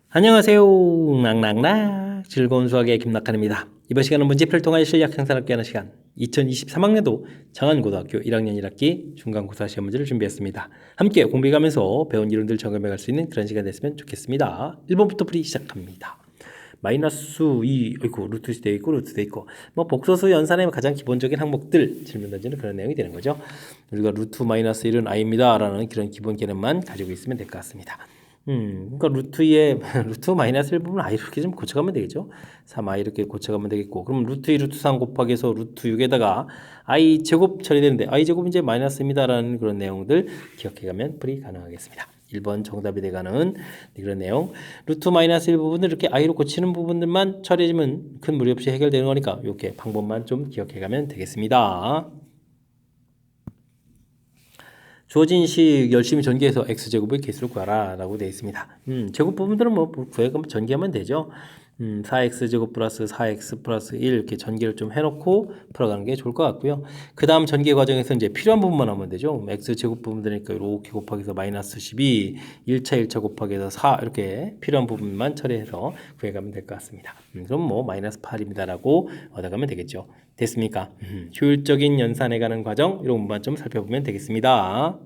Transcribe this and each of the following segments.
안녕하세요. 낙낙낙 즐거운 수학의 김낙한입니다. 이번 시간은 문제표를 통한 실력 향상을 꾀하는 시간 2023학년도 장안고등학교 1학년 1학기 중간고사 시험 문제를 준비했습니다. 함께 공부해가면서 배운 이론들 점검해갈 수 있는 그런 시간 됐으면 좋겠습니다. 1번부터 풀이 시작합니다. 마이너스 2, 루트 돼 있고 루트 돼 있고 뭐 복소수 연산의 가장 기본적인 항목들 질문 던지는 그런 내용이 되는 거죠. 우리가 루트 마이너스 1은 i입니다 라는 그런 기본 개념만 가지고 있으면 될 것 같습니다. 그러니까 루트의 루트 마이너스 1 부분 i 이렇게 좀 고쳐가면 되겠죠. 3i 이렇게 고쳐가면 되겠고, 그럼 루트 2 루트 3 곱하기해서 루트 6에다가 i 제곱 처리되는데 i 제곱은 이제 마이너스입니다라는 그런 내용들 기억해가면 풀이 가능하겠습니다. 1번 정답이 돼가는 그런 내용. 루트 마이너스 1 부분을 이렇게 i로 고치는 부분들만 처리해주면 큰 무리 없이 해결되는 거니까 이렇게 방법만 좀 기억해가면 되겠습니다. 주어진 식 열심히 전개해서 x제곱의 개수를 구하라 라고 되어 있습니다. 제곱 부분들은 뭐 구해가면 전개하면 되죠. 4x제곱 플러스 4x 플러스 1 이렇게 전개를 좀 해놓고 풀어가는 게 좋을 것 같고요. 그 다음 전개 과정에서 이제 필요한 부분만 하면 되죠. x제곱 부분들이니까 이렇게 곱하기해서 마이너스 12, 1차 곱하기해서 4 이렇게 필요한 부분만 처리해서 구해가면 될 것 같습니다. 그럼 뭐 마이너스 8입니다 라고 얻어가면 되겠죠. 됐습니까? 효율적인 연산해가는 과정 이런 부분만 좀 살펴보면 되겠습니다.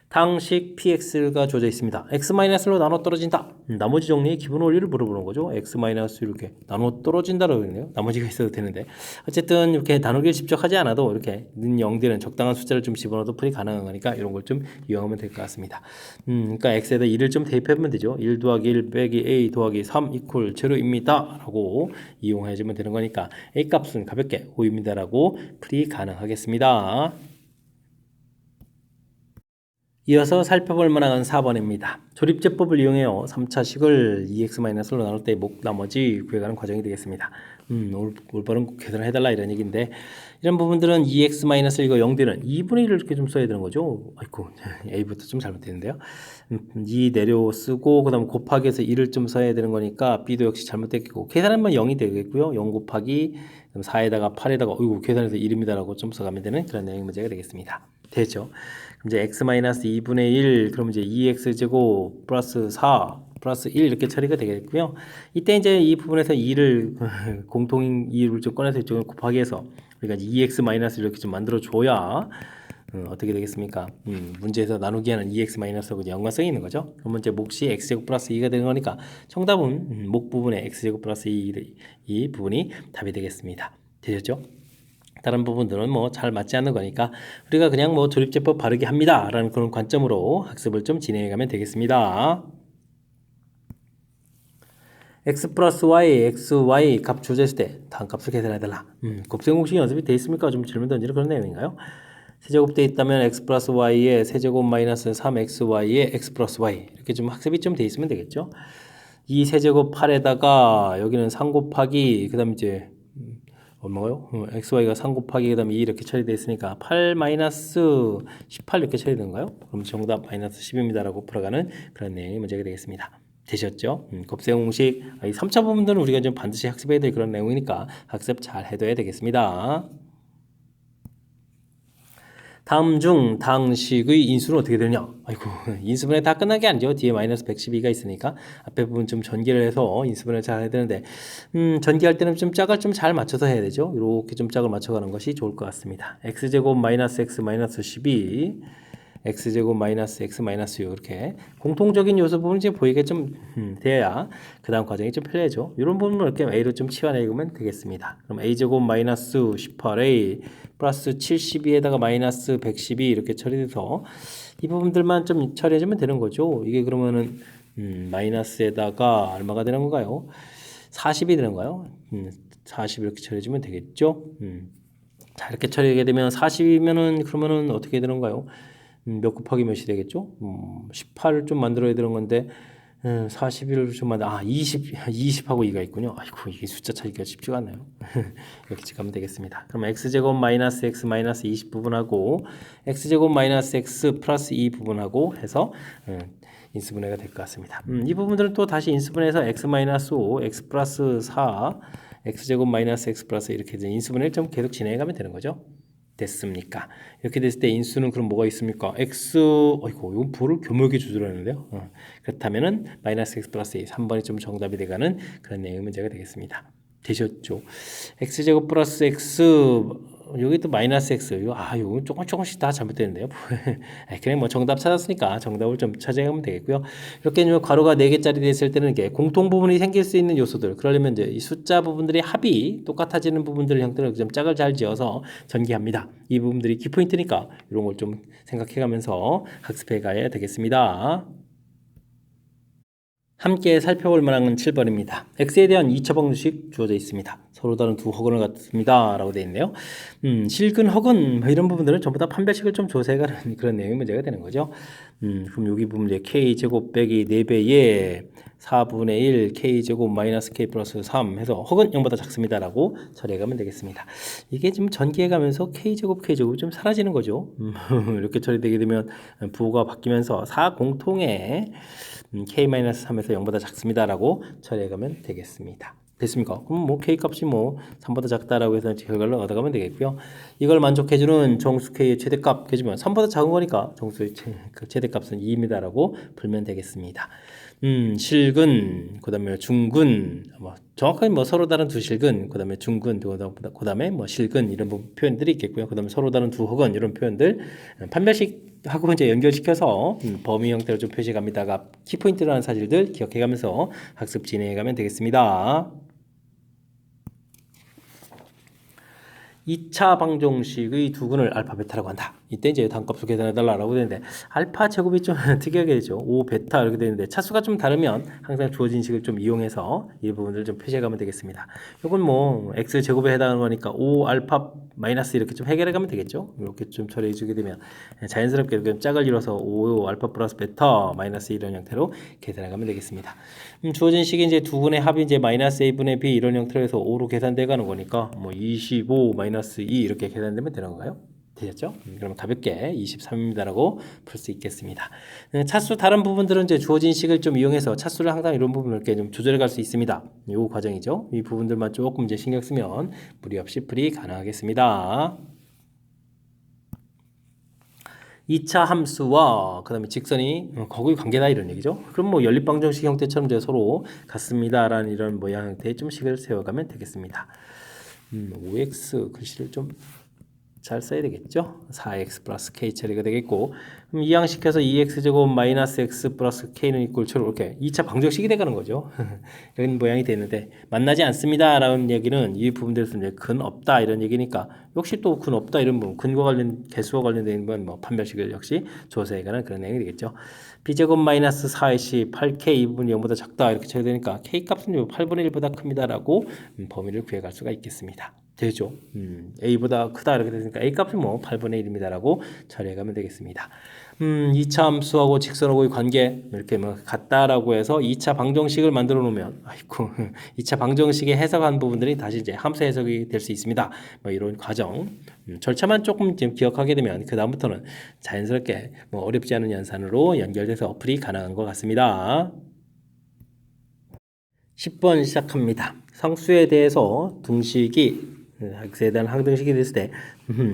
당식 px가 주어져 있습니다. x-로 나눠 떨어진다. 나머지 정리의 기본 원리를 물어보는 거죠. x- 이렇게 나눠 떨어진다라고 했네요. 나머지가 있어도 되는데 어쨌든 이렇게 나누기를 직접 하지 않아도 이렇게 는 0되는 적당한 숫자를 좀 집어넣어도 풀이 가능한 거니까 이런 걸 좀 이용하면 될 것 같습니다. 그러니까 x에다 1을 좀 대입해보면 되죠. 1 더하기 1 빼기 a 더하기 3 이퀄 제로입니다 라고 이용해주면 되는 거니까 a 값은 가볍게 5입니다 라고 풀이 가능하겠습니다. 이어서 살펴볼 만한 4번입니다. 조립제법을 이용해요. 3차식을 2x-로 나눌 때 나머지 구해가는 과정이 되겠습니다. 올바른 계산을 해달라 이런 얘기인데 이런 부분들은 2x- 이거 0되는 2분의 1을 이렇게 좀 써야 되는 거죠. 아이고 a부터 좀 잘못됐는데요. 2 내려 쓰고 그 다음 곱하기해서 1을 좀 써야 되는 거니까 b도 역시 잘못됐고 계산하면 0이 되겠고요. 0 곱하기 4에다가 8에다가 계산해서 1입니다 라고 좀 써가면 되는 그런 내용 문제가 되겠습니다. 되죠. 이제 x-2분의 1 그럼 이제 2x제곱 플러스 4 플러스 1 이렇게 처리가 되겠고요. 이때 이제 이 부분에서 2를 공통 2를 좀 꺼내서 이쪽을 곱하기 해서 우리가 2x- 이렇게 좀 만들어 줘야 어떻게 되겠습니까? 문제에서 나누기 하는 2x-하고 연관성이 있는 거죠. 그러면 이제 몫이 x제곱 플러스 2가 되는 거니까 정답은 목 부분에 x제곱 플러스 2 부분이 답이 되겠습니다. 되셨죠? 다른 부분들은 뭐 잘 맞지 않는 거니까 우리가 그냥 뭐 조립제법 바르게 합니다 라는 그런 관점으로 학습을 좀 진행해 가면 되겠습니다. x 플러스 y, xy 값 주어졌을 때 다음 값을 계산해달라. 곱셈 공식이 연습이 돼 있습니까? 좀 질문 던지는 그런 내용인가요? 세제곱 돼 있다면 x 플러스 y에 세제곱 마이너스 3xy에 x 플러스 y 이렇게 좀 학습이 좀 돼 있으면 되겠죠. 이 세제곱 8에다가 여기는 3 곱하기 그 다음 이제 얼마가요? xy가 3 곱하기 그 다음에 2 이렇게 처리되어 있으니까 8 마이너스 18 이렇게 처리되는가요? 그럼 정답 마이너스 10입니다 라고 풀어가는 그런 내용이 문제가 되겠습니다. 되셨죠? 곱셈 공식 3차 부분들은 우리가 좀 반드시 학습해야 될 그런 내용이니까 학습 잘 해둬야 되겠습니다. 다음 중 당식의 인수는 어떻게 되느냐? 아이고 인수분해 다 끝난 게 아니죠. 뒤에 마이너스 112가 있으니까 앞에 부분 좀 전개를 해서 인수분해 잘 해야 되는데 전개할 때는 좀 짝을 좀 잘 맞춰서 해야 되죠. 이렇게 좀 짝을 맞춰가는 것이 좋을 것 같습니다. x제곱 마이너스 x 마이너스 12 x제곱 마이너스 x 마이너스 6 이렇게 공통적인 요소 부분이 이제 보이게 좀 돼야 그 다음 과정이 좀 편리하죠. 이런 부분을 이렇게 a로 좀 치환해보면 되겠습니다. 그럼 a제곱 마이너스 18a 플러스 72에다가 마이너스 112 이렇게 처리돼서 이 부분들만 좀 처리해주면 되는 거죠. 이게 그러면은 마이너스에다가 얼마가 되는 건가요? 40이 되는 건가요? 40 이렇게 처리해주면 되겠죠. 자 이렇게 처리하게 되면 40이면은 그러면은 어떻게 되는 건가요? 몇 곱하기 몇이 되겠죠? 18을 좀 만들어야 되는 건데 41을 좀 만들 20하고 2가 있군요. 아이고 이게 숫자 차이가 쉽지가 않나요? 이렇게 가면 되겠습니다. 그럼 x제곱 마이너스 x 마이너스 20 부분하고 x제곱 마이너스 x 플러스 2 부분하고 해서 인수분해가 될 것 같습니다. 이 부분들은 또 다시 인수분해해서 x 마이너스 5, x 플러스 4, x제곱 마이너스 x 플러스 이렇게 인수분해를 좀 계속 진행해 가면 되는 거죠. 됐습니까? 이렇게 됐을 때 인수는 그럼 뭐가 있습니까? x, 어이구, 이건 부호를 교묘하게 조절하는데요. 그렇다면은 마이너스 x 플러스 2, 3번이 좀 정답이 돼가는 그런 내용의 문제가 되겠습니다. 되셨죠? x제곱 플러스 x, 여기 또 마이너스 x, 이거 조금씩 다 잘못되는데요. 그냥 뭐 정답 찾았으니까 정답을 좀 찾아가면 되겠고요. 이렇게 괄호가 4개짜리 됐을 때는 이게 공통 부분이 생길 수 있는 요소들, 그러려면 이제 이 숫자 부분들의 합이 똑같아지는 부분들 형태를 좀 짝을 잘 지어서 전개합니다. 이 부분들이 키포인트니까 이런 걸 좀 생각해가면서 학습해 가야 되겠습니다. 함께 살펴볼 만한 7번입니다. x에 대한 2차 방정식 주어져 있습니다. 서로 다른 두 허근을 갖습니다. 라고 되어 있네요. 실근, 허근 뭐 이런 부분들은 전부 다 판별식을 좀 조사해가는 그런 내용이 문제가 되는 거죠. 그럼 여기 보면 이제 k제곱 빼기 4배에 4분의 1 k제곱 마이너스 k 플러스 3 해서 허근 0보다 작습니다. 라고 처리해가면 되겠습니다. 이게 지금 전개해가면서 k제곱이 좀 사라지는 거죠. 이렇게 처리되게 되면 부호가 바뀌면서 4 공통의 k-3에서 0보다 작습니다라고 처리해가면 되겠습니다. 됐습니까? 그럼 뭐 k 값이 뭐 3보다 작다라고 해서 결과를 얻어가면 되겠고요. 이걸 만족해주는 정수 k의 최대값 해주면 3보다 작은 거니까 정수의 최대값은 2입니다라고 풀면 되겠습니다. 실근, 그 다음에 중근, 뭐 정확하게 뭐 서로 다른 두 실근, 그 다음에 중근, 그 다음에 뭐 실근 이런 표현들이 있겠고요. 그 다음에 서로 다른 두 허근 이런 표현들 판별식하고 이제 연결시켜서 범위 형태로 좀 표시해갑니다가 키포인트라는 사실들 기억해가면서 학습 진행해가면 되겠습니다. 2차 방정식의 두근을 알파 베타라고 한다. 이때 이제 단값수 계산해달라고 되는데 알파 제곱이 좀 특이하게 되죠. 5 베타 이렇게 되는데 차수가 좀 다르면 항상 주어진 식을 좀 이용해서 이 부분을 좀 표시해가면 되겠습니다. 이건 뭐 x 제곱에 해당하는 거니까 5 알파 마이너스 이렇게 좀 해결해가면 되겠죠. 이렇게 좀 처리해주게 되면 자연스럽게 이렇게 짝을 이뤄서 5 알파 플러스 베타 마이너스 이런 형태로 계산해가면 되겠습니다. 주어진 식이 이제 두근의 합이 이제 마이너스 a분의 b 이런 형태로 해서 5로 계산돼가는 거니까 뭐 25 마이너스 2 이렇게 계산되면 되는 건가요? 되셨죠? 그러면 가볍게 23입니다라고 풀 수 있겠습니다. 차수 다른 부분들은 이제 주어진 식을 좀 이용해서 차수를 항상 이런 부분을 이렇게 좀 조절해 갈 수 있습니다. 이 과정이죠. 이 부분들만 조금 이제 신경 쓰면 무리 없이 풀이 가능하겠습니다. 2차 함수와 그 다음에 직선이 거기 관계다 이런 얘기죠. 그럼 뭐 연립방정식 형태처럼 이제 서로 같습니다라는 이런 모양 형태의 좀 식을 세워가면 되겠습니다. 5x 글씨를 좀 잘 써야 되겠죠. 4x 플러스 k 처리가 되겠고 그럼 이항시켜서 2x제곱 마이너스 x 플러스 k는 이꼴 처럼 이렇게 2차 방정식이 돼가는 거죠. 이런 모양이 되는데 만나지 않습니다 라는 얘기는 이 부분들에서 이제 근 없다 이런 얘기니까 역시 또 근 없다 이런 부분 근과 관련 개수와 관련된 뭐 판별식을 역시 조사해가는 그런 내용이 되겠죠. b제곱 마이너스 4ac 8k 이 부분이 0보다 작다 이렇게 쳐야 되니까 k 값은 8분의 1보다 큽니다 라고 범위를 구해갈 수가 있겠습니다. 되죠. a보다 크다 이렇게 되니까 a 값이 뭐 8분의 1입니다라고 처리해가면 되겠습니다. 2차 함수하고 직선하고의 관계 이렇게 뭐 같다라고 해서 2차 방정식을 만들어 놓으면 아이고 2차 방정식에 해석한 부분들이 다시 이제 함수 해석이 될 수 있습니다. 뭐 이런 과정 절차만 조금 좀 기억하게 되면 그 다음부터는 자연스럽게 뭐 어렵지 않은 연산으로 연결돼서 어플이 가능한 것 같습니다. 10번 시작합니다. 상수에 대해서 등식이 x에 대한 항등식이 됐을 때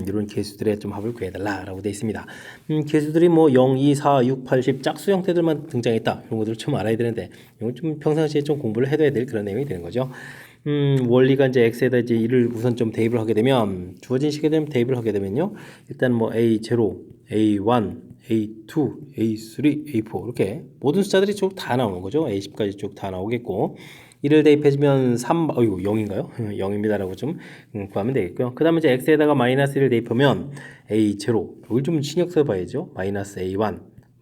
이런 개수들의 좀 합을 구해달라라고 되어 있습니다. 개수들이 뭐 0, 2, 4, 6, 8, 10 짝수 형태들만 등장했다. 이런 것들을 좀 알아야 되는데 이건 좀 평상시에 좀 공부를 해둬야 될 그런 내용이 되는 거죠. 원리가 이제 x에다 이제 1을 우선 좀 대입을 하게 되면 주어진 식에 대한 대입을 하게 되면요. 일단 뭐 a0, a1, a2, a3, a4 이렇게 모든 숫자들이 쭉 다 나오는 거죠. a10까지 쭉 다 나오겠고 1을 대입해주면 3, 0인가요? 0입니다라고 좀 구하면 되겠고요. 그 다음에 이제 x에다가 마이너스 1을 대입하면 a0, 여기 좀 신경 써봐야죠. 마이너스 a1,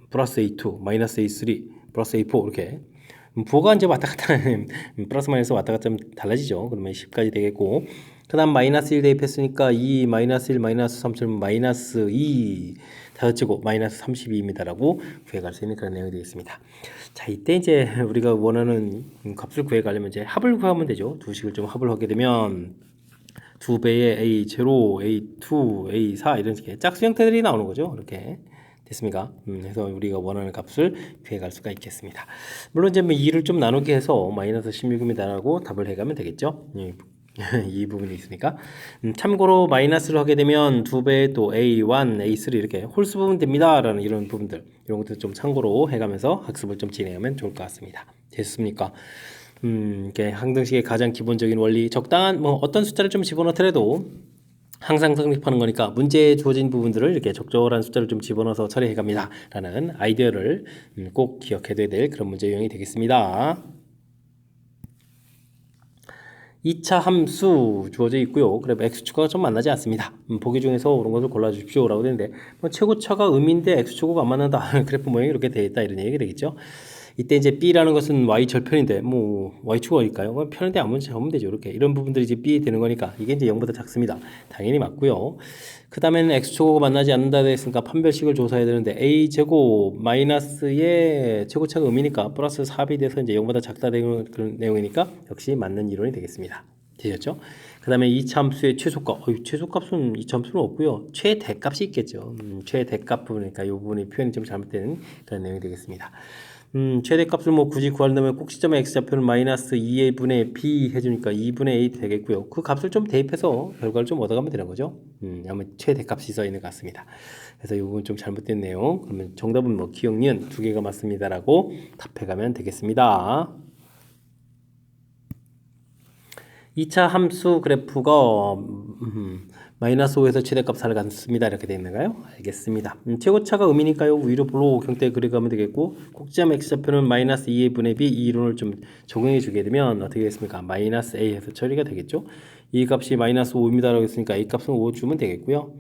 플러스 a2, 마이너스 a3, 플러스 a4 이렇게 부호가 이제 왔다 갔다 하는 플러스 마이너스 왔다 갔다 하면 달라지죠. 그러면 10까지 되겠고 그 다음 마이너스 1 대입했으니까 2, 마이너스 1, 마이너스 3처럼 마이너스 2 다섯제곱 마이너스 32입니다라고 구해갈 수 있는 그런 내용이 되겠습니다. 자, 이때 이제 우리가 원하는 값을 구해가려면 이제 합을 구하면 되죠. 두 식을 좀 합을 하게 되면 2배의 a0, a2, a4 이런 식의 짝수 형태들이 나오는 거죠. 이렇게 됐습니까? 그래서 우리가 원하는 값을 구해갈 수가 있겠습니다. 물론 이제 뭐 2를 좀 나누게 해서 마이너스 16입니다라고 답을 해가면 되겠죠. 이 부분이 있으니까. 참고로 마이너스를 하게 되면 2배 또 A1, A3 이렇게 홀수 부분 됩니다 라는 이런 부분들, 이런 것들 좀 참고로 해가면서 학습을 좀 진행하면 좋을 것 같습니다. 됐습니까? 이게 항등식의 가장 기본적인 원리, 적당한 뭐 어떤 숫자를 좀 집어넣더라도 항상 성립하는 거니까 문제에 주어진 부분들을 이렇게 적절한 숫자를 좀 집어넣어서 처리해 갑니다 라는 아이디어를 꼭 기억해둬야 될 그런 문제 유형이 되겠습니다. 2차 함수 주어져 있고요. 그래 x축과가 좀 만나지 않습니다. 보기 중에서 그런 것을 골라주십시오 라고 되는데, 뭐 최고차가 음인데 x축과가 안 맞는다. 그래프 모양이 이렇게 되어 있다 이런 얘기가 되겠죠. 이때 이제 b라는 것은 y 절편인데 뭐 y축과일까요? 편인데 아무 문제 없으면 되죠. 이렇게 이런 부분들이 이제 b 되는 거니까 이게 이제 0보다 작습니다. 당연히 맞고요. 그 다음에는 x축과가 만나지 않는다 되어 있으니까 판별식을 조사해야 되는데 a제곱 마이너스의 최고차가 음이니까 플러스 4이 돼서 이제 0보다 작다 되는 그런 내용이니까 역시 맞는 이론이 되겠습니다. 되셨죠? 그 다음에 이차함수의 최소값, 최소값은 이차함수는 없고요. 최대값이 있겠죠. 최대값 부분이니까 이 부분이 표현이 좀 잘못된 그런 내용이 되겠습니다. 최대값을 뭐 굳이 구한다면 꼭 시점의 x좌표는 마이너스 2a분의 b 해주니까 2분의 a 되겠고요. 그 값을 좀 대입해서 결과를 좀 얻어가면 되는 거죠. 아마 최대값이 써 있는 것 같습니다. 그래서 이 부분 좀 잘못된 내용. 그러면 정답은 뭐 기억, 니은 두 개가 맞습니다라고 답해가면 되겠습니다. 2차 함수 그래프가 마이너스 5에서 최대값 사를 갖습니다. 이렇게 되어 있는가요? 알겠습니다. 최고차가 음이니까요. 위로 볼로 형태 그려가면 되겠고, 꼭지점 x좌표는 마이너스 2의 분의 b, 이 이론을 좀 적용해 주게 되면 어떻게 되겠습니까? 마이너스 a 해서 처리가 되겠죠. 이 값이 마이너스 5입니다 라고 했으니까 a 값은 5 주면 되겠고요.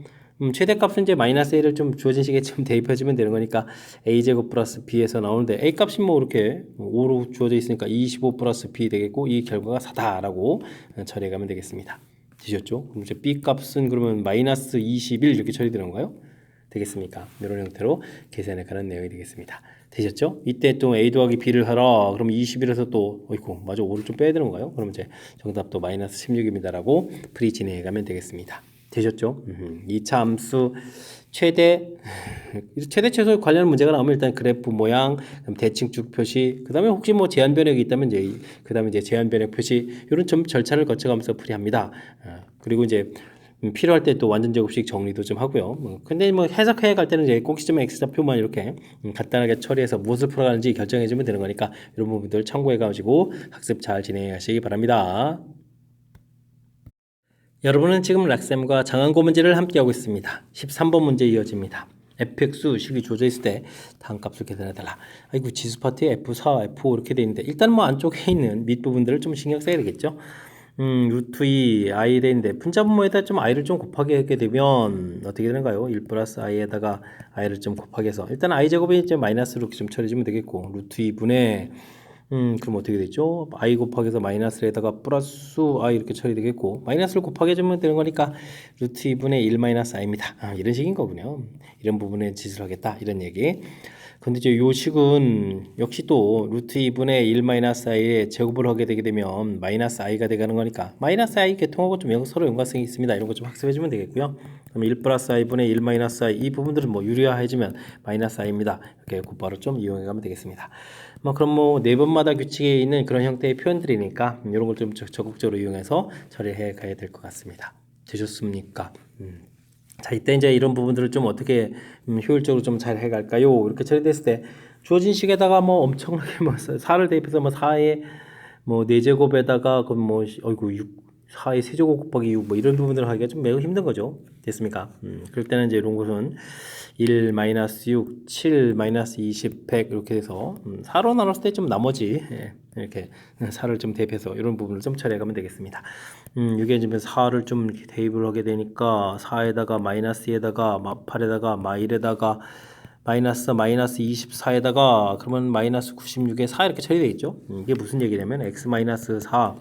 최대값은 이제 마이너스 a를 좀 주어진 식에 좀 대입해주면 되는 거니까 a제곱 플러스 b에서 나오는데, a 값이 뭐 이렇게 5로 주어져 있으니까 25 플러스 b 되겠고, 이 결과가 4다라고 처리해 가면 되겠습니다. 되셨죠? 그럼 이제 b 값은 그러면 마이너스 21 이렇게 처리되는 건가요? 되겠습니까? 이런 형태로 계산해 가는 내용이 되겠습니다. 되셨죠? 이때 또 a 더하기 b를 하라. 그럼 21에서 또 어이구 맞아 5를 좀 빼야 되는 건가요? 그럼 이제 정답도 마이너스 16입니다라고 풀이 진행해 가면 되겠습니다. 되셨죠? 2차 함수 최대 최소 관련 문제가 나오면 일단 그래프 모양, 그럼 대칭축 표시, 그다음에 혹시 뭐 제한 변형이 있다면 이제 그다음에 이제 제한 변형 표시, 이런 좀 절차를 거쳐가면서 풀이합니다. 그리고 이제 필요할 때 또 완전 제곱식 정리도 좀 하고요. 근데 뭐 해석해 갈 때는 이제 꼭지점 x좌표만 이렇게 간단하게 처리해서 무엇을 풀어가는지 결정해 주면 되는 거니까 이런 부분들 참고해 가지고 학습 잘 진행하시기 바랍니다. 여러분은 지금 락쌤과 장항고 문제를 함께하고 있습니다. 13번 문제 이어집니다. fx 식이 주어져 있을 때 다음 값을 계산해달라. 아이고 지수 파트에 f4, f5 이렇게 돼 있는데, 일단 뭐 안쪽에 있는 밑부분들을 좀 신경 써야 되겠죠. 루트 2 i 되는데 분자분모에다 좀 i를 좀 곱하게 하게 되면 어떻게 되는가요? 1 플러스 i에다가 i를 좀 곱하기해서 일단 i 제곱이 이제 마이너스로 이렇게 좀 처리해주면 되겠고, 루트 2분의 그럼 어떻게 되죠? i 곱하기해서 마이너스에다가 플러스 i 이렇게 처리되겠고, 마이너스를 곱하기해주면 되는 거니까 루트 2분의 1 마이너스 i입니다. 이런 식인 거군요. 이런 부분에 짓을 하겠다 이런 얘기. 근데 이제 요 식은 역시 또 루트 2분의 1 마이너스 i에 제곱을 하게 되게 되면 마이너스 i가 되가는 거니까 마이너스 i 개통하고 좀 서로 연관성이 있습니다. 이런 거 좀 학습해주면 되겠고요. 그럼 1 플러스 i분의 1 마이너스 i, 이 부분들은 뭐 유리화해주면 마이너스 i입니다. 이렇게 곧바로 좀 이용해가면 되겠습니다. 뭐 그럼 뭐 네 번마다 규칙에 있는 그런 형태의 표현들이니까 이런 걸 좀 적극적으로 이용해서 처리해 가야 될 것 같습니다. 되셨습니까? 자, 이때 이제 이런 부분들을 좀 어떻게 효율적으로 좀 잘 해갈까요? 이렇게 처리됐을 때 주어진 식에다가 뭐 엄청나게 뭐 4를 대입해서 뭐 4의 뭐 4제곱에다가 그럼 뭐 어이구 6 4의 세제곱 곱하기 6 뭐 이런 부분들을 하기가 좀 매우 힘든 거죠. 됐습니까? 그럴 때는 이제 이런 것은 1 마이너스 6, 7 마이너스 20, 100 이렇게 해서 4로 나눴을 때 좀 나머지 이렇게 4를 좀 대입해서 이런 부분을 좀 처리해 가면 되겠습니다. 이게 이제 4를 좀 대입을 하게 되니까 4에다가 마이너스에다가 8에다가 마일에다가 마이너스 24에다가 그러면 마이너스 96에 4 이렇게 처리되겠죠. 이게 무슨 얘기냐면 x 마이너스 4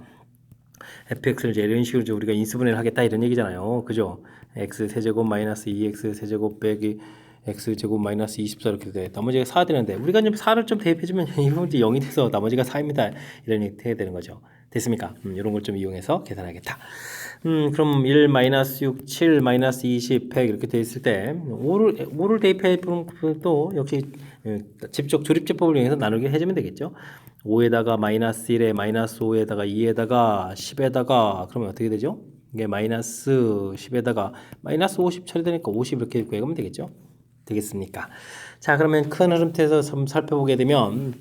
fx를 이제 이런 식으로 이제 우리가 인수분해를 하겠다 이런 얘기잖아요. 그죠? x 세제곱 마이너스 2x 세제곱 빼기 x제곱 마이너스 24 이렇게 돼. 나머지가 4 되는데 우리가 좀 4를 좀 대입해주면 이건 이제 0이 돼서 나머지가 4입니다. 이런 얘기 해야 되는 거죠. 됐습니까? 이런 걸 좀 이용해서 계산하겠다. 그럼 1 마이너스 6, 7 마이너스 20, 100 이렇게 돼 있을 때 5를 대입해 보는 것도 역시 직접 조립제법을 이용해서 나누게 해주면 되겠죠. 5에다가 마이너스 1에 마이너스 5에다가 2에다가 10에다가 그러면 어떻게 되죠? 이게 마이너스 10에다가 마이너스 50 처리되니까 50 이렇게 구해가면 되겠죠. 되겠습니까? 자, 그러면 큰 흐름에서 좀 살펴보게 되면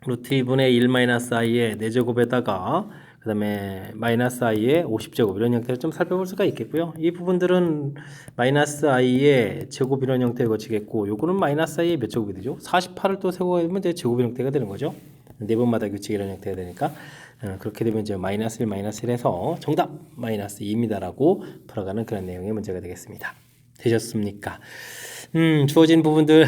루트 2분의 1 마이너스 i의 4제곱에다가 그 다음에 마이너스 i의 50제곱 이런 형태를 좀 살펴볼 수가 있겠고요. 이 부분들은 마이너스 i의 제곱 이런 형태를 거치겠고 요거는 마이너스 i의 몇 제곱이 되죠? 48을 또 세고하면 이제 제곱 형태가 되는 거죠. 네 번마다 규칙 이런 형태가 되니까 그렇게 되면 이제 마이너스 1 마이너스 1에서 정답 마이너스 2입니다라고 풀어가는 그런 내용의 문제가 되겠습니다. 되셨습니까? 주어진 부분들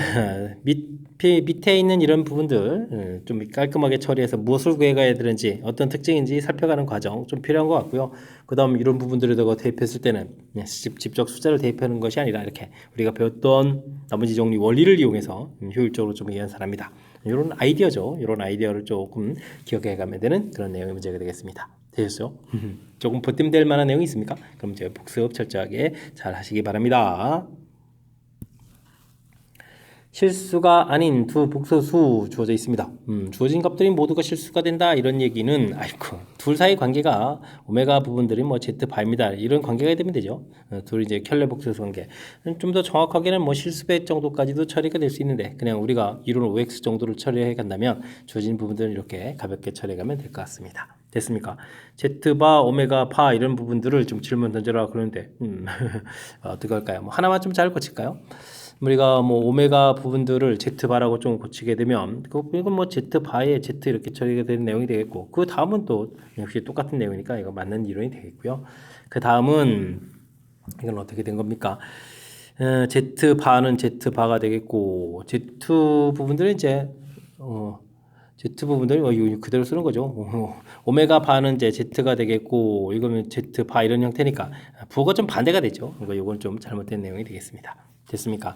밑에 있는 이런 부분들 좀 깔끔하게 처리해서 무엇을 구해가야 되는지 어떤 특징인지 살펴가는 과정 좀 필요한 것 같고요. 그 다음 이런 부분들에다가 대입했을 때는 직접 숫자를 대입하는 것이 아니라 이렇게 우리가 배웠던 나머지 정리 원리를 이용해서 효율적으로 좀 이해한사람이다. 이런 아이디어죠. 이런 아이디어를 조금 기억해 가면 되는 그런 내용의 문제가 되겠습니다. 되셨죠? 조금 보탬될 만한 내용이 있습니까? 그럼 제가 복습 철저하게 잘 하시기 바랍니다. 실수가 아닌 두 복소수 주어져 있습니다. 주어진 값들이 모두가 실수가 된다 이런 얘기는 아이고 둘 사이 관계가 오메가 부분들이 뭐 Z바입니다 이런 관계가 되면 되죠. 둘이 이제 켤레 복소수 관계. 좀 더 정확하게는 뭐 실수배 정도까지도 처리가 될 수 있는데 그냥 우리가 이론 OX 정도를 처리해 간다면 주어진 부분들은 이렇게 가볍게 처리해 가면 될 것 같습니다. 됐습니까? Z바, 오메가 바 이런 부분들을 좀 질문 던져라 그러는데 어떻게 할까요? 뭐 하나만 좀 잘 고칠까요? 우리가 뭐 오메가 부분들을 Z바라고 좀 고치게 되면 이건 뭐 Z바에 Z 이렇게 처리가 되는 내용이 되겠고 그 다음은 또 역시 똑같은 내용이니까 이거 맞는 이론이 되겠고요. 그 다음은 이건 어떻게 된 겁니까? Z바는 Z바가 되겠고 Z 부분들은 이제 Z 부분들이 이거 그대로 쓰는 거죠. 오메가 바는 이제 Z가 되겠고 이거는 Z바 이런 형태니까 부호가 좀 반대가 되죠. 이건 좀 잘못된 내용이 되겠습니다. 됐습니까?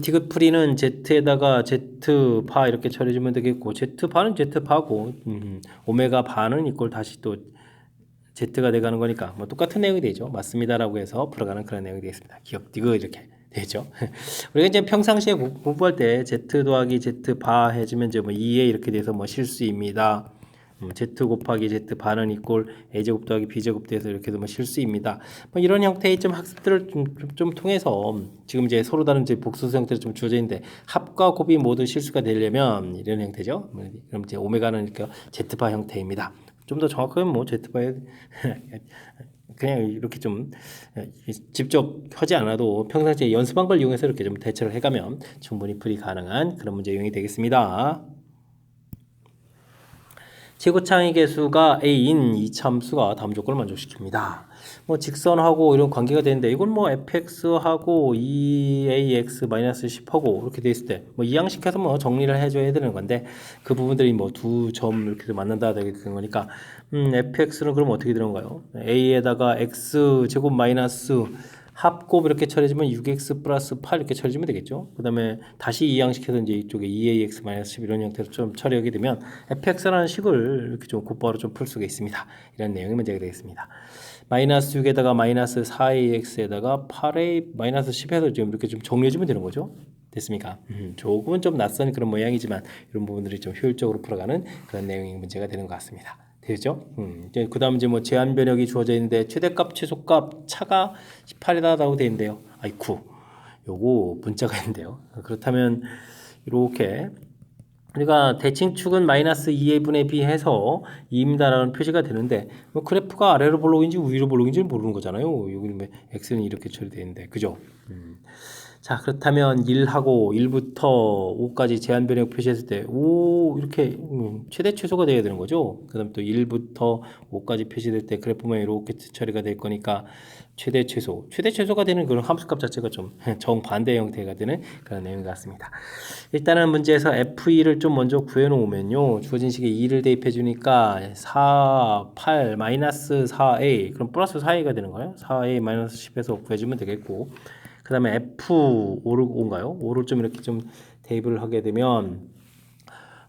디귿풀이는 Z에다가 Z바 이렇게 처리해주면 되겠고 Z바는 Z바고 오메가 바는 이걸 다시 또 Z가 돼가는 거니까 뭐 똑같은 내용이 되죠. 맞습니다라고 해서 풀어가는 그런 내용이 되겠습니다. 기억 디귿 이렇게 되죠. 우리가 이제 평상시에 공부할 때 Z 더하기 Z 바 해주면 이제 뭐 2에 이렇게 돼서 뭐 실수입니다. Z 곱하기 Z 바는 이꼴 A제곱 더하기 B제곱 돼서 이렇게 되면 실수입니다. 뭐 이런 형태의 좀 학습들을 좀 통해서 지금 이제 서로 다른 이제 복수수 형태로 좀 주어져 있는데 합과 곱이 모두 실수가 되려면 이런 형태죠. 그럼 이제 오메가는 이렇게 Z바 형태입니다. 좀 더 정확하면 뭐 Z바에 그냥 이렇게 좀 직접 하지 않아도 평상시에 연습한 걸 이용해서 이렇게 좀 대처를 해가면 충분히 풀이 가능한 그런 문제 유형이 되겠습니다. 최고차의 개수가 A인 이 참수가 다음 조건을 만족시킵니다. 뭐 직선하고 이런 관계가 되는데 이건 뭐 fx하고 2ax-10하고 이렇게 돼 있을 때 뭐 이항식해서 뭐 정리를 해줘야 되는 건데 그 부분들이 뭐 두 점 이렇게 만난다 되게 되는 거니까 fx는 그럼 어떻게 되는 건가요? a에다가 x 제곱 마이너스 합곱 이렇게 처리해주면 6x 플러스 8 이렇게 처리해주면 되겠죠. 그 다음에 다시 이항식해서 이제 이쪽에 2ax-10 이런 형태로 좀 처리하게 되면 fx라는 식을 이렇게 좀 곧바로 좀 풀 수가 있습니다. 이런 내용이 문제가 되겠습니다. 마이너스 6에다가 마이너스 4ax에다가 8a 마이너스 10에서 지금 이렇게 좀 정리해주면 되는 거죠. 됐습니까? 조금은 좀 낯선 그런 모양이지만 이런 부분들이 좀 효율적으로 풀어가는 그런 내용의 문제가 되는 것 같습니다. 되죠? 이제 그 다음 이제 뭐 제한 변역이 주어져 있는데 최대값, 최소값 차가 18이다라고 되어 있는데요. 아이쿠, 요거 문자가 있는데요. 그렇다면 이렇게 우리가 대칭축은 마이너스 2a분의 b 해서 2입니다라는 표시가 되는데 뭐 그래프가 아래로 볼록인지 위로 볼록인지 모르는 거잖아요. 여기는 x는 이렇게 처리되어 있는데 그죠? 자, 그렇다면 1하고 1부터 5까지 제한 변형 표시했을 때 5 이렇게 최대 최소가 되어야 되는 거죠. 그 다음 또 1부터 5까지 표시될 때 그래프만 이렇게 처리가 될 거니까 최대 최소가 되는 그런 함수값 자체가 좀 정반대 형태가 되는 그런 내용 같습니다. 일단은 문제에서 f2를 좀 먼저 구해 놓으면요. 주어진 식에 2를 대입해 주니까 4, 8, 마이너스 4a 그럼 플러스 4a가 되는 거예요. 4a 마이너스 10에서 구해주면 되겠고 그 다음에 F5인가요? 5를 좀 이렇게 좀 대입을 하게 되면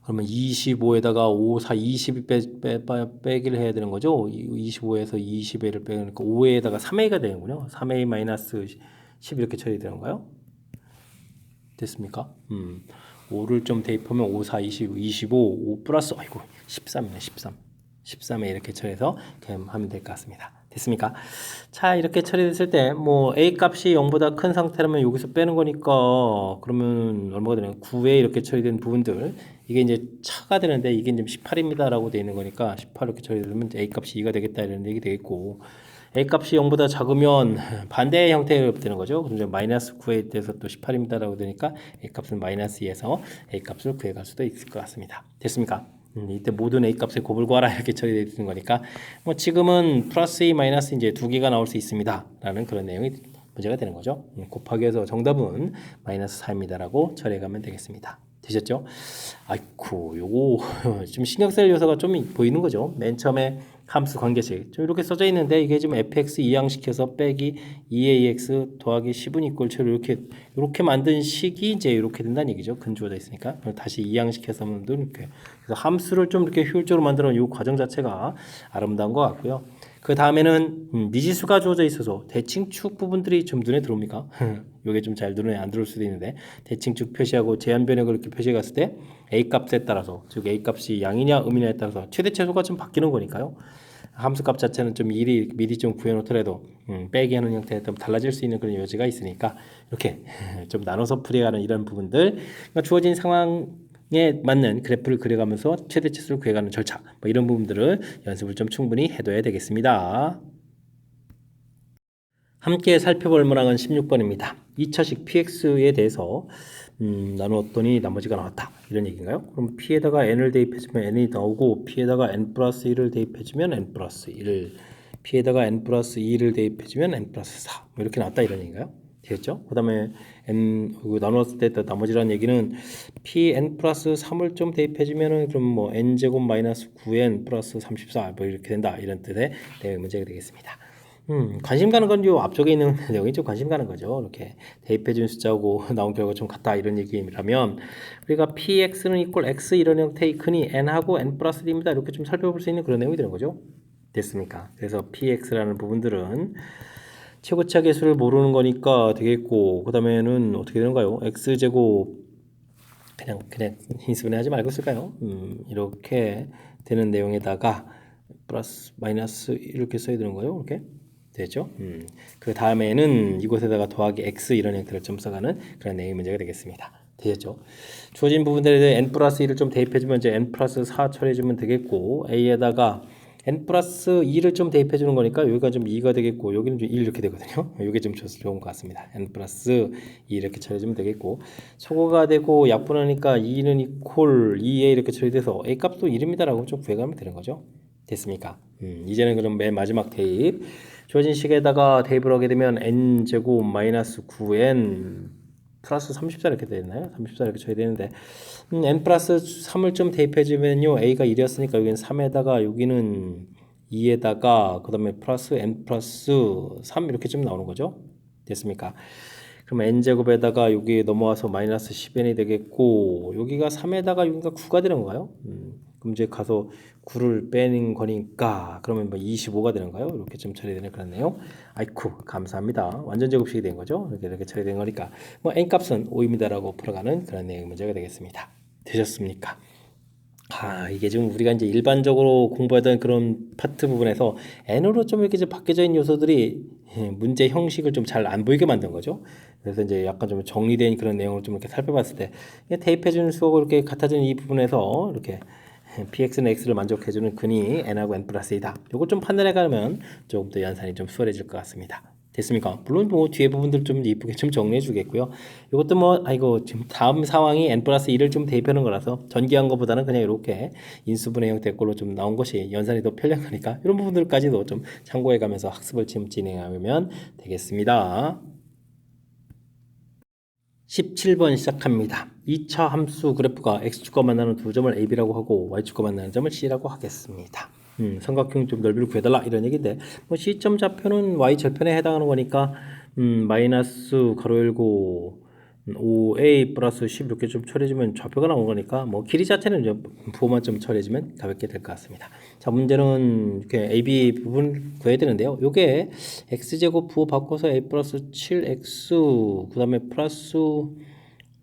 그러면 25에다가 5, 4, 20이 빼기를 해야 되는 거죠. 25에서 20A를 빼니까 5에다가 3A가 되는군요. 3A 마이너스 10 이렇게 처리되는가요? 됐습니까? 5를 좀 대입하면 5, 4, 20, 25, 5 플러스 아이고 13이네 13. 13에 이렇게 처리해서 하면 될 것 같습니다. 됐습니까? 자, 이렇게 처리됐을 때 뭐 A 값이 0보다 큰 상태라면 여기서 빼는 거니까 그러면 얼마가 되나요? 9에 이렇게 처리된 부분들 이게 이제 차가 되는데 이게 지금 18입니다라고 되어 있는 거니까 18 이렇게 처리되면 A 값이 2가 되겠다 이런 얘기 되겠고 A 값이 0보다 작으면 반대의 형태가 되는 거죠. 그럼 이제 마이너스 9에 대해서 또 18입니다라고 되니까 A 값은 마이너스 2에서 A 값을 구해갈 수도 있을 것 같습니다. 됐습니까? 이때 모든 A 값을 곱을 구하라 이렇게 처리되어 있는 거니까 뭐 지금은 플러스 2 마이너스 이제 두 개가 나올 수 있습니다 라는 그런 내용이 문제가 되는 거죠. 곱하기 해서 정답은 마이너스 4입니다라고 처리해가면 되겠습니다. 되셨죠? 아이쿠 요거 좀 신경 쓸 요소가 좀 보이는 거죠. 맨 처음에 함수 관계식 좀 이렇게 써져 있는데 이게 지금 fx 이항시켜서 빼기 2ax 더하기 10은 이꼴처럼 이렇게 만든 식이 이제 이렇게 된다는 얘기죠. 근주어져 있으니까 다시 이항시켜서 이렇게 그래서 함수를 좀 이렇게 효율적으로 만들어 이 과정 자체가 아름다운 것 같고요. 그 다음에는 미지수가 주어져 있어서 대칭축 부분들이 좀 눈에 들어옵니까? 이게 좀 잘 눈에 안 들어올 수도 있는데 대칭축 표시하고 제한 변형을 이렇게 표시해 갔을 때 A 값에 따라서 즉 A 값이 양이냐 음이냐에 따라서 최대 최소가 좀 바뀌는 거니까요. 함수값 자체는 좀 미리 좀 구해놓더라도 빼기 하는 형태에 좀 달라질 수 있는 그런 여지가 있으니까 이렇게 좀 나눠서 풀이하는 이런 부분들 그러니까 주어진 상황에 맞는 그래프를 그려가면서 최대 치수를 구해가는 절차 뭐 이런 부분들을 연습을 좀 충분히 해둬야 되겠습니다. 함께 살펴볼 문항은 16번입니다. 2차식 px에 대해서 나누었더니 나머지가 나왔다 이런 얘기인가요? 그럼 p에다가 n을 대입해주면 n이 나오고 p에다가 n 플러스 1을 대입해주면 n 플러스 1 p에다가 n 플러스 2를 대입해주면 n 플러스 4 뭐 이렇게 나왔다 이런 얘기인가요? 되겠죠? 그 다음에 n 나누었을 때 나머지라는 얘기는 pn 플러스 3을 좀 대입해주면은 그럼 뭐 n제곱 마이너스 9n 플러스 34 뭐 이렇게 된다 이런 뜻의 문제가 되겠습니다. 관심 가는 건 요 앞쪽에 있는 내용이 좀 관심 가는 거죠. 이렇게 대입해준 숫자하고 나온 결과가 좀 같다 이런 얘기라면 우리가 px는 equal x 이런 형태의 크니 n하고 n 플러스 1입니다. 이렇게 좀 살펴볼 수 있는 그런 내용이 되는 거죠. 됐습니까? 그래서 px라는 부분들은 최고차 계수를 모르는 거니까 되겠고 그 다음에는 어떻게 되는가요? x제곱 그냥 인수분해 하지 말고 쓸까요? 이렇게 되는 내용에다가 플러스 마이너스 이렇게 써야 되는 거예요. 이렇게 되죠. 그 다음에는 이곳에다가 더하기 x 이런 형태를 좀 써가는 그런 내용 문제가 되겠습니다. 되겠죠. 주어진 부분들에 대해 n 플러스 1을 좀 대입해주면 이제 n 플러스 4 처리해주면 되겠고 a에다가 n 플러스 2를 좀 대입해주는 거니까 여기가 좀 2가 되겠고 여기는 좀 1 이렇게 되거든요. 이게 좀 좋은 것 같습니다. n 플러스 2 이렇게 처리해주면 되겠고 초고가 되고 약분하니까 2는 이퀄 2에 이렇게 처리돼서 a 값도 1입니다라고 좀 구해가면 되는 거죠. 됐습니까? 이제는 그럼 맨 마지막 대입 주어진 식에다가 대입을 하게 되면 n제곱 마이너스 9n 플러스 34 이렇게 되나요? 34 이렇게 쳐야 되는데 n 플러스 3을 좀 대입해주면요 a가 1이었으니까 여기는 3에다가 여기는 2에다가 그 다음에 플러스 n 플러스 3 이렇게 좀 나오는 거죠. 됐습니까? 그럼 n제곱에다가 여기 넘어와서 마이너스 10n이 되겠고 여기가 3에다가 여기가 9가 되는 건가요? 그럼 이제 가서 9를 빼는 거니까 그러면 뭐 25가 되는 거예요. 이렇게 좀 처리되는 그런 내용. 아이쿠 감사합니다. 완전 제곱식이 된 거죠. 이렇게 처리된 거니까 뭐 n값은 5입니다라고 풀어가는 그런 내용 문제가 되겠습니다. 되셨습니까? 이게 지금 우리가 이제 일반적으로 공부하던 그런 파트 부분에서 n으로 좀 이렇게 바뀌어져 있는 요소들이 문제 형식을 좀 잘 안 보이게 만든 거죠. 그래서 이제 약간 좀 정리된 그런 내용을 좀 이렇게 살펴봤을 때 대입해주는 수하고 이렇게 같아지는 이 부분에서 이렇게 px는 x를 만족해주는 근이 n하고 n 플러스 2다. 이걸 좀 판단해가면 조금 더 연산이 좀 수월해질 것 같습니다. 됐습니까? 물론 뭐 뒤에 부분들 좀 이쁘게 좀 정리해 주겠고요. 이것도 뭐 지금 다음 상황이 n 플러스 2를 좀 대입하는 거라서 전기한 것보다는 그냥 이렇게 인수분해 형태 걸로 좀 나온 것이 연산이 더 편리하니까 이런 부분들까지도 좀 참고해 가면서 학습을 지금 진행하면 되겠습니다. 17번 시작합니다. 2차 함수 그래프가 x축과 만나는 두 점을 ab라고 하고 y축과 만나는 점을 c라고 하겠습니다. 삼각형 좀 넓이를 구해달라 이런 얘기인데 뭐 C점 좌표는 Y 절편에 해당하는 거니까 마이너스 가로 열고 5a 플러스 10 이렇게 좀 처리해주면 좌표가 나온 거니까 뭐 길이 자체는 이제 부호만 좀 처리해주면 가볍게 될 것 같습니다. 자, 문제는 이렇게 AB 부분 구해야 되는데요. 요게 x제곱 부호 바꿔서 a 플러스 7x 그 다음에 플러스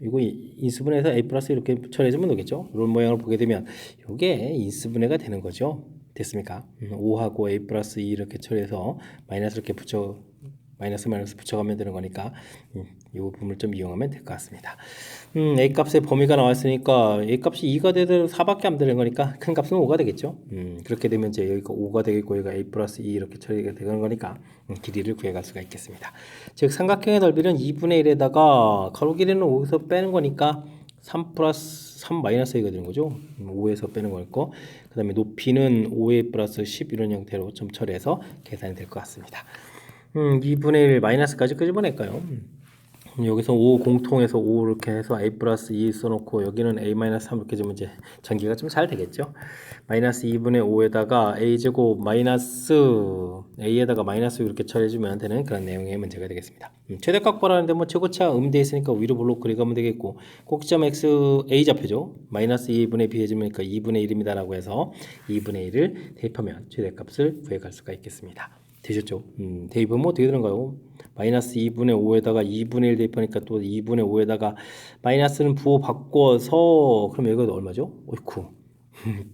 이거 인수분해해서 a 플러스 이렇게 처리해주면 되겠죠. 이런 모양을 보게 되면 요게 인수분해가 되는 거죠. 됐습니까? 5하고 a 플러스 2 이렇게 처리해서 마이너스 이렇게 마이너스 붙여가면 되는 거니까 이 부분을 좀 이용하면 될 것 같습니다. a 값의 범위가 나왔으니까 a 값이 2가 되도 4밖에 안 되는 거니까 큰 값은 5가 되겠죠. 그렇게 되면 이제 여기가 5가 되겠고 여기가 a 플러스 2 이렇게 처리가 되는 거니까 길이를 구해갈 수가 있겠습니다. 즉 삼각형의 넓이는 2분의 1에다가 가로 길이는 5에서 빼는 거니까 3 플러스 3 마이너스 2가 되는 거죠. 5에서 빼는 거였고 그 다음에 높이는 5a 플러스 10 이런 형태로 좀 처리해서 계산이 될 것 같습니다. 2분의 1 마이너스까지 끄집어낼까요? 여기서 5 공통해서 5 이렇게 해서 a 플러스 2 써놓고 여기는 a 마이너스 3 이렇게 주면 이제 전기가 좀 잘 되겠죠. 마이너스 2분의 5에다가 a 제곱 마이너스 a에다가 마이너스 이렇게 처리해주면 되는 그런 내용의 문제가 되겠습니다. 최대값 구하라는데 뭐 최고차 음돼 있으니까 위로 블록 그려가면 되겠고 꼭지점 x a 좌표죠. 마이너스 2분의 b 해주면 2분의 1입니다 라고 해서 2분의 1을 대입하면 최대값을 구해갈 수가 있겠습니다. 되셨죠? 대입하면 어떻게 되는가요? 마이너스 2분의 5에다가 2분의 1 대입하니까 또 2분의 5에다가 마이너스는 부호 바꿔서 그럼 여기가 얼마죠? 어이쿠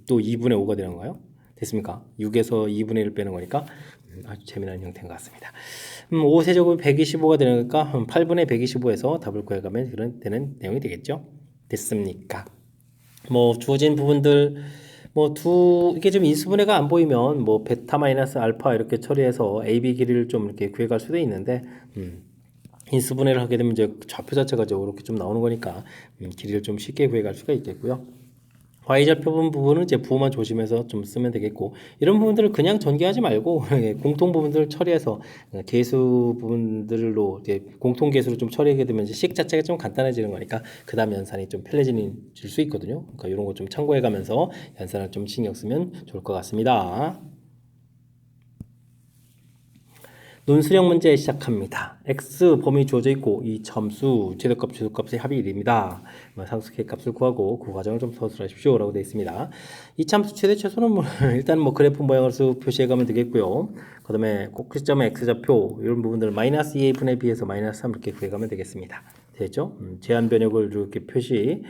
또 2분의 5가 되는 거예요? 됐습니까? 6에서 2분의 1을 빼는 거니까 아주 재미난 형태인 것 같습니다. 5세제곱이 125가 되니까 8분의 125에서 답을 구해가면 그런 되는 내용이 되겠죠? 됐습니까? 뭐 주어진 부분들 이게 좀 인수분해가 안 보이면 뭐 베타 마이너스 알파 이렇게 처리해서 AB 길이를 좀 이렇게 구해갈 수도 있는데 인수분해를 하게 되면 이제 좌표 자체가 이렇게 좀 나오는 거니까 길이를 좀 쉽게 구해갈 수가 있겠고요. y-절표 부분은 이제 부호만 조심해서 좀 쓰면 되겠고 이런 부분들을 그냥 전개하지 말고 공통 부분들을 처리해서 계수 부분들로 이제 공통 계수로 좀 처리하게 되면 이제 식 자체가 좀 간단해지는 거니까 그 다음 연산이 좀 편해질 수 있거든요. 그러니까 이런 거 좀 참고해 가면서 연산을 좀 신경 쓰면 좋을 것 같습니다. 논술형 문제 시작합니다. x 범위 주어져 있고 이 점수 최대값 최소값의 합이 1입니다. 상수의 값을 구하고 그 과정을 좀 서술하십시오 라고 되어 있습니다. 이 참수 최대 최소는 일단 그래프 모양으로 표시해 가면 되겠고요. 그 다음에 꼭지점의 x좌표 이런 부분들을 마이너스 2a분의 b에서 마이너스 3 이렇게 구해가면 되겠습니다. 되죠? 제한 변역을 이렇게 표시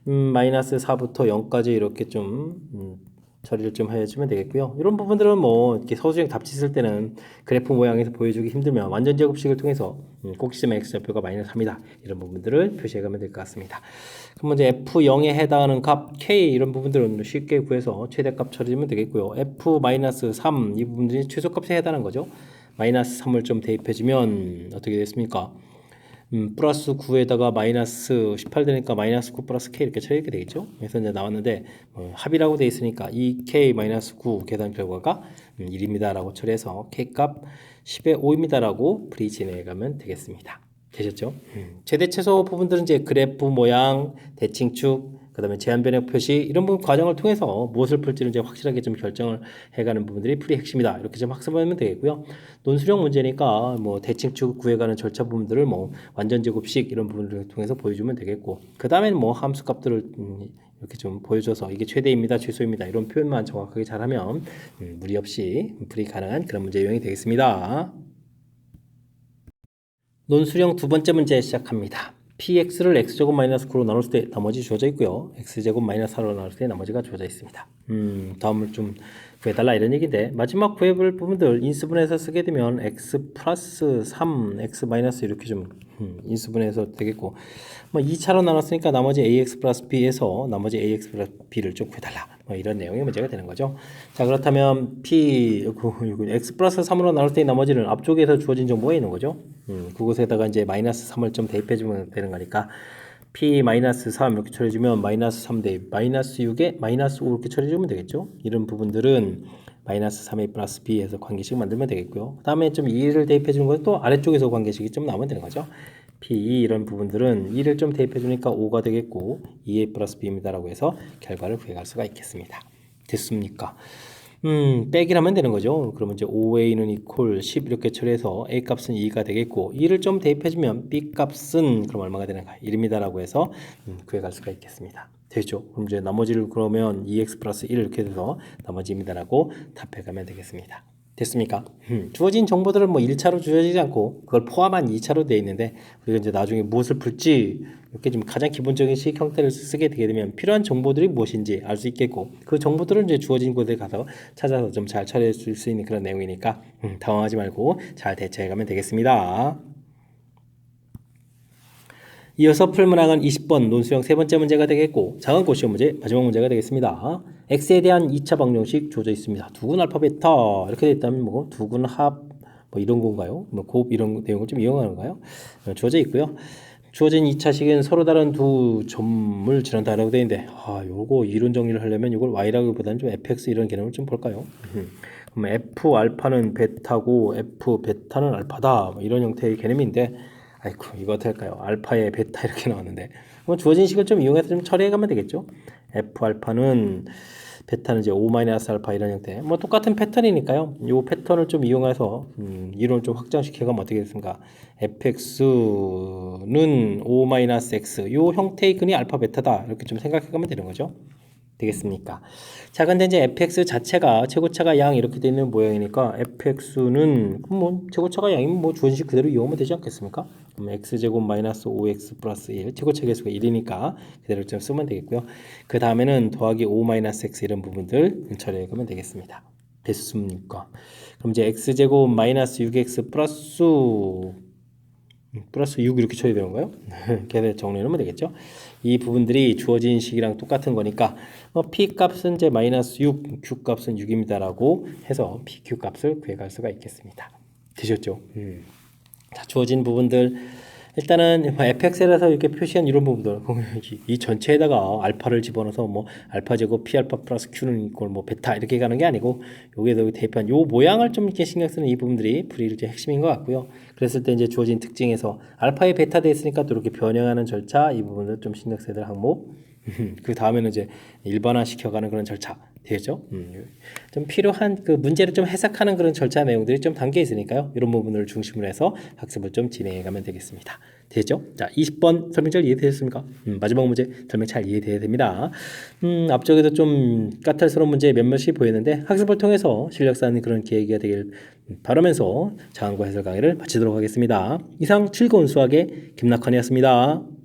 마이너스 4부터 0까지 이렇게 좀 처리를 좀 해주면 되겠고요. 이런 부분들은 이렇게 서술형 답지 쓸 때는 그래프 모양에서 보여주기 힘들면 완전 제곱식을 통해서 꼭지점의 x좌표가 마이너스 3이다. 이런 부분들을 표시해가면 될 것 같습니다. 그럼 이제 f0에 해당하는 값 k 이런 부분들은 쉽게 구해서 최대값 처리하면 되겠고요. f-3 이 부분들이 최소값에 해당하는 거죠. 마이너스 3을 좀 대입해주면 어떻게 됐습니까? 플러스 9에다가 마이너스 18 되니까 마이너스 9 플러스 k 이렇게 처리하게 되겠죠. 그래서 이제 나왔는데 합이라고 되어 있으니까 2k 마이너스 9 계산 결과가 1입니다 라고 처리해서 k 값 10의 5입니다 라고 프리진해 가면 되겠습니다. 되셨죠? 최대 최소 부분들은 이제 그래프 모양, 대칭축, 그 다음에 제한 변역 표시 이런 부분 과정을 통해서 무엇을 풀지를 이제 확실하게 좀 결정을 해가는 부분들이 풀이 핵심이다. 이렇게 좀 학습하면 되겠고요. 논술형 문제니까 대칭축 구해가는 절차 부분들을 완전 제곱식 이런 부분들을 통해서 보여주면 되겠고 그 다음에는 함수 값들을 이렇게 좀 보여줘서 이게 최대입니다, 최소입니다 이런 표현만 정확하게 잘하면 무리 없이 풀이 가능한 그런 문제 유형이 되겠습니다. 논술형 두 번째 문제 시작합니다. px를 x제곱 마이너스 9로 나눴을 때 나머지 주어져 있고요. x제곱 마이너스 4로 나눴을 때 나머지가 주어져 있습니다. 다음을 좀 구해달라 이런 얘기인데 마지막 구해볼 부분들 인수분해서 쓰게 되면 x 플러스 3, x 마이너스 이렇게 좀 인수분해서 되겠고 2차로 나눴으니까 나머지 ax 플러스 b에서 나머지 ax 플러스 b를 좀 구해달라 이런 내용의 문제가 되는 거죠. 자 그렇다면 x 플러스 3으로 나눌 때 나머지는 앞쪽에서 주어진 정보가 있는 거죠. 그곳에다가 이제 마이너스 3을 좀 대입해주면 되는 거니까 p 마이너스 3 이렇게 처리해주면 마이너스 3 대입 마이너스 6에 마이너스 5 이렇게 처리해주면 되겠죠. 이런 부분들은 마이너스 3a 플러스 b 해서 관계식 만들면 되겠고요. 그 다음에 좀 2를 대입해주는 것은 또 아래쪽에서 관계식이 좀 나오면 되는 거죠. p 이런 부분들은 2를 좀 대입해주니까 5가 되겠고 2a 플러스 b입니다 라고 해서 결과를 구해갈 수가 있겠습니다. 됐습니까? 빼기를 하면 되는 거죠. 그러면 이제 5a는 equal 10 이렇게 처리해서 a 값은 2가 되겠고 2를 좀 대입해주면 b 값은 그럼 얼마가 되는가 1입니다라고 해서 구해갈 수가 있겠습니다. 되죠? 그럼 이제 나머지를 그러면 2x 플러스 1 이렇게 돼서 나머지입니다라고 답해가면 되겠습니다. 됐습니까? 주어진 정보들은 뭐 1차로 주어지지 않고 그걸 포함한 2차로 되어 있는데 우리가 이제 나중에 무엇을 풀지 이렇게 좀 가장 기본적인 식 형태를 쓰게 되게 되면 필요한 정보들이 무엇인지 알 수 있겠고 그 정보들은 이제 주어진 곳에 가서 찾아서 좀 잘 처리할 수 있는 그런 내용이니까 당황하지 말고 잘 대처해 가면 되겠습니다. 이어서 풀 문항은 20번 논술형 세 번째 문제가 되겠고 작은 고시원 문제 마지막 문제가 되겠습니다. x에 대한 2차 방정식 주어져 있습니다. 두근 알파 베타 이렇게 돼 있다면 뭐 두근 합 뭐 이런 건가요? 뭐 곱 이런 내용을 좀 이용하는 건가요? 주어져 있고요. 주어진 2차식은 서로 다른 두 점을 지난다라고 되어 있는데 요거 이론 정리를 하려면 이걸 y라기보다는 좀 fx 이런 개념을 좀 볼까요? 그럼 f 알파는 베타고 f 베타는 알파다 뭐 이런 형태의 개념인데 아이고 이거 어떻게 할까요? 알파에 베타 이렇게 나왔는데 그럼 주어진 식을 좀 이용해서 좀 처리해 가면 되겠죠? f 알파는 베타는 이제 5 마이너스 알파 이런 형태 뭐 똑같은 패턴이니까요. 이 패턴을 좀 이용해서 이론을 좀 확장시켜 가면 어떻게 됐습니까? fx는 5 마이너스 x 요 형태의 근이 알파 베타다 이렇게 좀 생각해 가면 되는 거죠. 되겠습니까? 자, 근데 이제 fx 자체가 최고차가 양 이렇게 되어 있는 모양이니까 fx는 뭐 최고차가 양이면 뭐 주어진 식 그대로 이용하면 되지 않겠습니까? 그럼 x제곱 마이너스 5x 플러스 1 최고차 개수가 1이니까 그대로 좀 쓰면 되겠고요. 그 다음에는 더하기 5 마이너스 x 이런 부분들 처리해 가면 되겠습니다. 됐습니까? 그럼 이제 x제곱 마이너스 6x 플러스 6 이렇게 쳐야 되는 거예요? 계속 정리하면 되겠죠? 이 부분들이 주어진 식이랑 똑같은 거니까 p 값은 이제 마이너스 6, q 값은 6입니다라고 해서 pq 값을 구해갈 수가 있겠습니다. 되셨죠? 자, 주어진 부분들 일단은 fx에서 이렇게 표시한 이런 부분들 이 전체에다가 알파를 집어넣어서 뭐 알파 제곱 p 알파 플러스 q는 이걸 뭐 베타 이렇게 가는 게 아니고 여기에서 대입한 요 모양을 좀 이렇게 신경 쓰는 이 부분들이 풀이의 핵심인 것 같고요. 그랬을 때 이제 주어진 특징에서 알파에 베타 돼 있으니까 또 이렇게 변형하는 절차 이 부분을 좀 신경 써야 될 항목. 그 다음에는 이제 일반화 시켜가는 그런 절차 되겠죠? 좀 필요한 그 문제를 좀 해석하는 그런 절차 내용들이 좀 담겨 있으니까요. 이런 부분을 중심으로 해서 학습을 좀 진행해 가면 되겠습니다. 되죠? 자, 20번 설명 잘 이해되셨습니까? 마지막 문제 설명 잘 이해돼야 됩니다. 앞쪽에도 좀 까탈스러운 문제 몇몇이 보였는데 학습을 통해서 실력 쌓는 그런 계기가 되길 바라면서 자한과 해설 강의를 마치도록 하겠습니다. 이상 즐거운 수학의 김낙헌이었습니다.